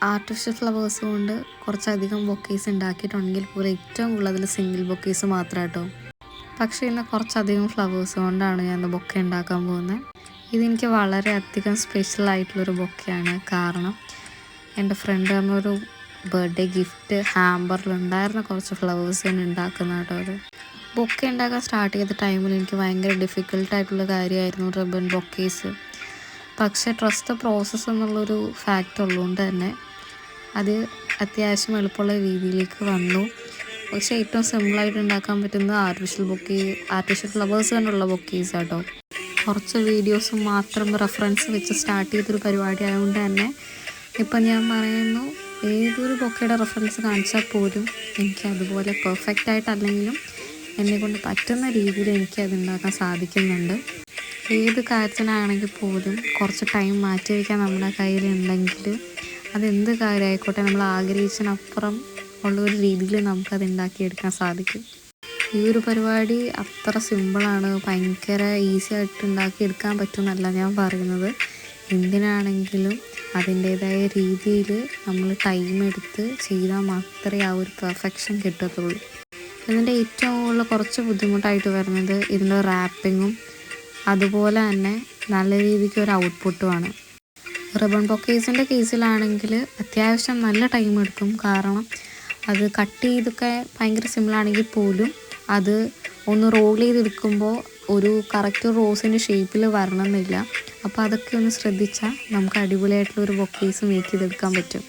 Artificial flowers കൊണ്ട് കുറച്ചധികം bouquets ഉണ്ടാക്കിയിട്ടുണ്ടെങ്കിൽ പോലും ഏറ്റവും കൂടുതൽ സിംഗിൾ ബൊക്കേസ് മാത്രം കേട്ടോ. പക്ഷേ ഇന്ന് കുറച്ചധികം ഫ്ലവേഴ്സ് കൊണ്ടാണ് ഞാൻ ബൊക്കെ ഉണ്ടാക്കാൻ പോകുന്നത്. ഇതെനിക്ക് വളരെയധികം സ്പെഷ്യൽ ആയിട്ടുള്ളൊരു ബൊക്കെയാണ്. കാരണം എൻ്റെ ഫ്രണ്ട് പറഞ്ഞൊരു ബർത്ത്ഡേ ഗിഫ്റ്റ് ഹാമ്പറിലുണ്ടായിരുന്ന കുറച്ച് ഫ്ലവേഴ്സ് ഞാൻ ഉണ്ടാക്കുന്ന കേട്ടോ. അത് ബൊക്കെ ഉണ്ടാക്കാൻ സ്റ്റാർട്ട് ചെയ്ത ടൈമിൽ എനിക്ക് ഭയങ്കര ഡിഫിക്കൽട്ടായിട്ടുള്ള കാര്യമായിരുന്നു റിബൺ ബൊക്കേസ്. പക്ഷേ ട്രസ്റ്റ് ദ പ്രോസസ്സ് എന്നുള്ളൊരു ഫാക്റ്റ് ഉള്ളതുകൊണ്ട് തന്നെ അത് അത്യാവശ്യം എളുപ്പമുള്ള രീതിയിലേക്ക് വന്നു. പക്ഷേ ഏറ്റവും സിമ്പിളായിട്ട് ഉണ്ടാക്കാൻ പറ്റുന്നത് ആർട്ടിഫിഷ്യൽ ഫ്ലവേഴ്സ് കൊണ്ടുള്ള ബൊക്കേസ് കേട്ടോ. കുറച്ച് വീഡിയോസ് മാത്രം റെഫറൻസ് വെച്ച് സ്റ്റാർട്ട് ചെയ്തൊരു പരിപാടി ആയതുകൊണ്ട് തന്നെ ഇപ്പം ഞാൻ പറയുന്നു, ഏതൊരു ബൊക്കയുടെ റെഫറൻസ് കാണിച്ചാൽ പോലും എനിക്ക് അതുപോലെ പെർഫെക്റ്റ് ആയിട്ടല്ലെങ്കിലും എന്നെക്കൊണ്ട് പറ്റുന്ന രീതിയിൽ എനിക്ക് അത് ഉണ്ടാക്കാൻ സാധിക്കുന്നുണ്ട്. ഏത് കാര്യത്തിനാണെങ്കിൽ പോലും കുറച്ച് ടൈം മാറ്റി വയ്ക്കാൻ നമ്മുടെ കയ്യിലുണ്ടെങ്കിൽ അതെന്ത് കാര്യമായിക്കോട്ടെ നമ്മൾ ആഗ്രഹിച്ചതിനപ്പുറം ഉള്ളൊരു രീതിയിൽ നമുക്കത് ഉണ്ടാക്കിയെടുക്കാൻ സാധിക്കും. ഈ ഒരു പരിപാടി അത്ര സിമ്പിളാണ്, ഭയങ്കര ഈസി ആയിട്ട് ഉണ്ടാക്കിയെടുക്കാൻ പറ്റുമെന്നല്ല ഞാൻ പറയുന്നത്. എന്തിനാണെങ്കിലും അതിൻ്റേതായ രീതിയിൽ നമ്മൾ ടൈം എടുത്ത് ചെയ്താൽ മാത്രമേ ആ ഒരു പെർഫെക്ഷൻ കിട്ടത്തുള്ളൂ. ഇതിൻ്റെ ഏറ്റവും കൂടുതൽ കുറച്ച് ബുദ്ധിമുട്ടായിട്ട് വരുന്നത് ഇതിൻ്റെ റാപ്പിങ്ങും അതുപോലെ തന്നെ നല്ല രീതിക്ക് ഒരു ഔട്ട്പുട്ടുമാണ്. റിബൺ ബൊക്കേസിൻ്റെ കേസിലാണെങ്കിൽ അത്യാവശ്യം നല്ല ടൈം എടുക്കും. കാരണം അത് കട്ട് ചെയ്തൊക്കെ ഭയങ്കര സിമ്പിളാണെങ്കിൽ പോലും അത് ഒന്ന് റോൾ ചെയ്തെടുക്കുമ്പോൾ ഒരു കറക്റ്റ് റോസിൻ്റെ ഷേപ്പിൽ വരണമെന്നില്ല. അപ്പോൾ അതൊക്കെ ഒന്ന് ശ്രദ്ധിച്ചാൽ നമുക്ക് അടിപൊളിയായിട്ടുള്ളൊരു ബൊക്കേസ് മേക്ക് ചെയ്തെടുക്കാൻ പറ്റും.